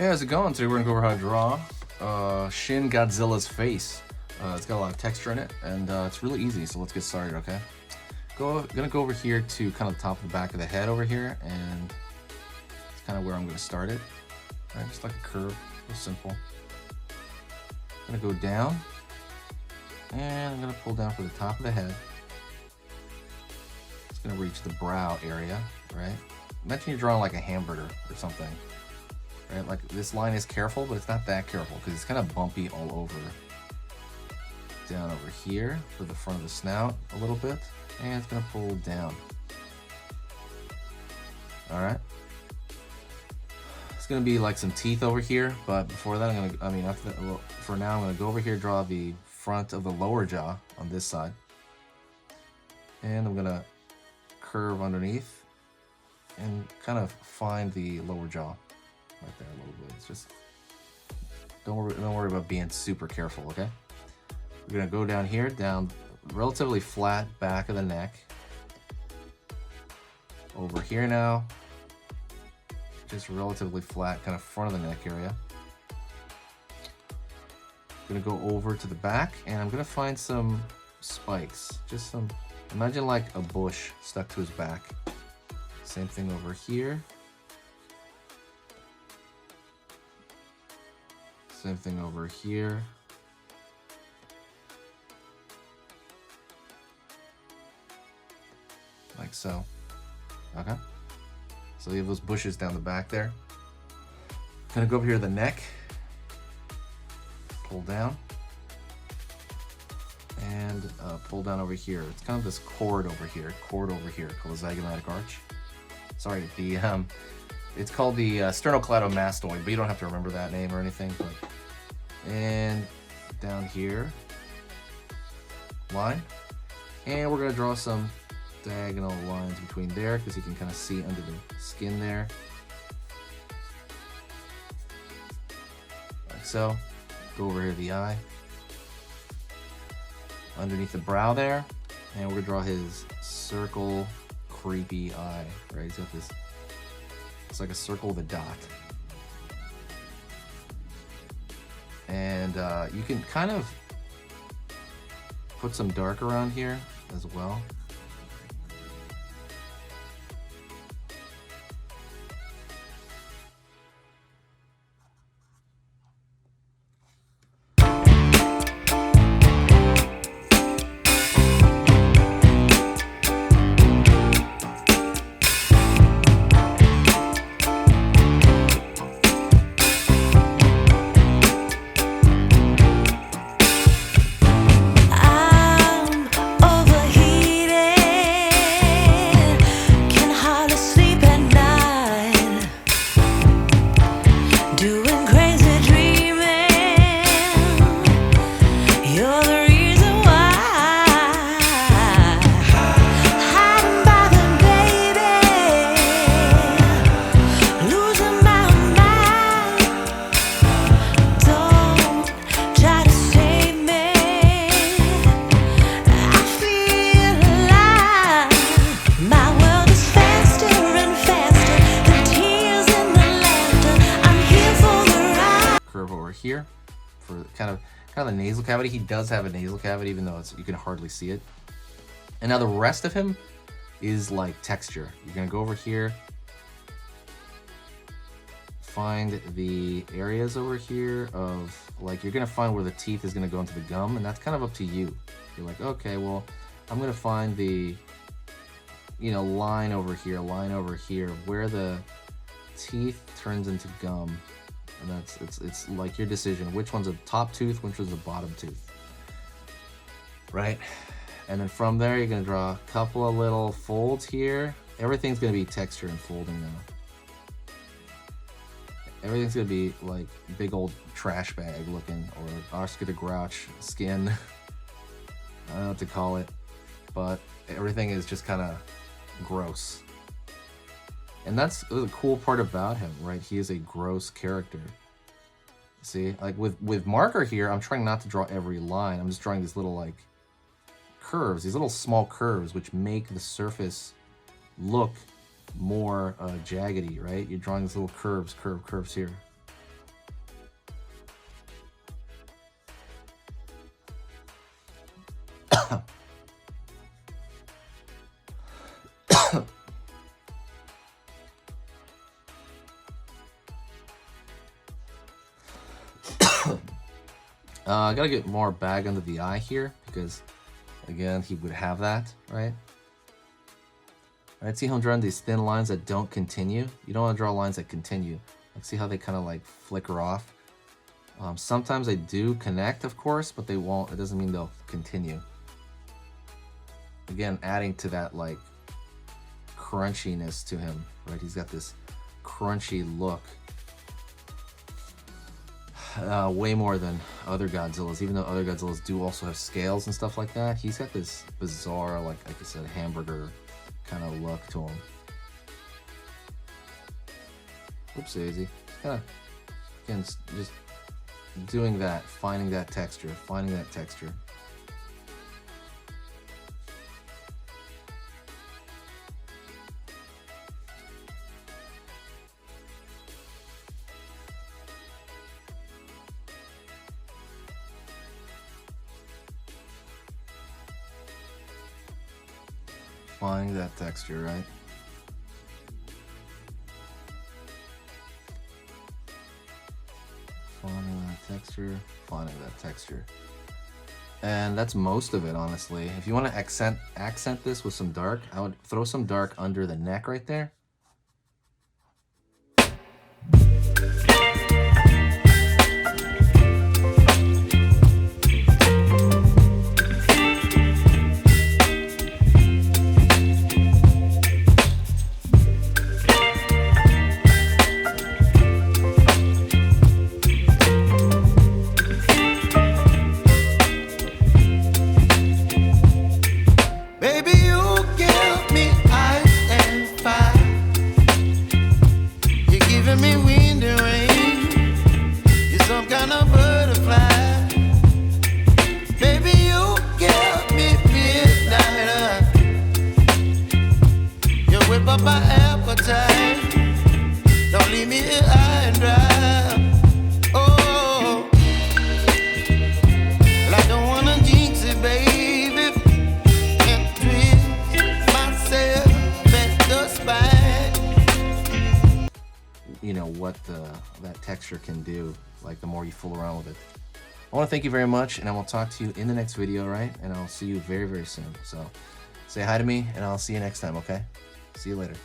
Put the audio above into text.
how's it going? Today we're gonna go over how to draw Shin Godzilla's face. It's got a lot of texture in it, and it's really easy, so let's get started, okay? Gonna go over here to kind of the top of the back of the head over here, and it's kind of where I'm gonna start it. All right, just like a curve, real simple. Gonna go down, and I'm gonna pull down for the top of the head. It's gonna reach the brow area, right? Imagine you're drawing like a hamburger or something. Right, like this line is careful, but it's not that careful because it's kind of bumpy all over. Down over here for the front of the snout a little bit, and it's gonna pull down. All right. It's gonna be like some teeth over here, but before that, for now, I'm gonna go over here, draw the front of the lower jaw on this side, and I'm gonna curve underneath and kind of find the lower jaw. Right there a little bit. It's just don't worry about being super careful, okay? We're gonna go down here, down relatively flat back of the neck. Over here now, just relatively flat, kind of front of the neck area. Gonna go over to the back, and I'm gonna find some spikes. Just some, imagine like a bush stuck to his back. Same thing over here. Same thing over here. Like so. Okay. So you have those bushes down the back there. Gonna go over here to the neck. Pull down. And pull down over here. It's kind of this cord over here called the zygomatic arch. Sorry, it's called the sternocleidomastoid, but you don't have to remember that name or anything. But, and down here, line, and we're gonna draw some diagonal lines between there because you can kind of see under the skin there, like so. Go over here to the eye, underneath the brow there, and we're gonna draw his circle, creepy eye. Right, he's got this. It's like a circle with a dot. And you can kind of put some dark around here as well. Here for kind of the nasal cavity. He does have a nasal cavity, even though you can hardly see it. And now the rest of him is like texture. You're gonna go over here, find the areas over here of like, you're gonna find where the teeth is gonna go into the gum, and that's kind of up to you. You're like, okay, well, I'm gonna find the, line over here where the teeth turns into gum. And it's like your decision, which one's a top tooth, which one's a bottom tooth, right? And then from there, you're gonna draw a couple of little folds here. Everything's gonna be texture and folding now. Everything's gonna be like big old trash bag looking, or Oscar the Grouch skin. I don't know what to call it, but everything is just kind of gross. And that's the cool part about him, right? He is a gross character. See, like with marker here, I'm trying not to draw every line. I'm just drawing these little like curves, these little small curves, which make the surface look more jaggedy, right? You're drawing these little curves here. I gotta get more bag under the eye here because, again, he would have that, right? Alright, see how I'm drawing these thin lines that don't continue? You don't want to draw lines that continue. Like, see how they kind of like flicker off? Sometimes they do connect, of course, but they won't. It doesn't mean they'll continue. Again, adding to that like crunchiness to him, right? He's got this crunchy look. Way more than other Godzillas, even though other Godzillas do also have scales and stuff like that. He's got this bizarre, like I said, hamburger kind of look to him. Oops, daisy. Kind of, again, just doing that, finding that texture, finding that texture. Finding that texture, right? Finding that texture, finding that texture. And that's most of it, honestly. If you want to accent this with some dark, I would throw some dark under the neck right there. You know what that texture can do, like the more you fool around with it. I want to thank you very much, and I will talk to you in the next video, right? And I'll see you very, very soon. So say hi to me, and I'll see you next time, okay? See you later.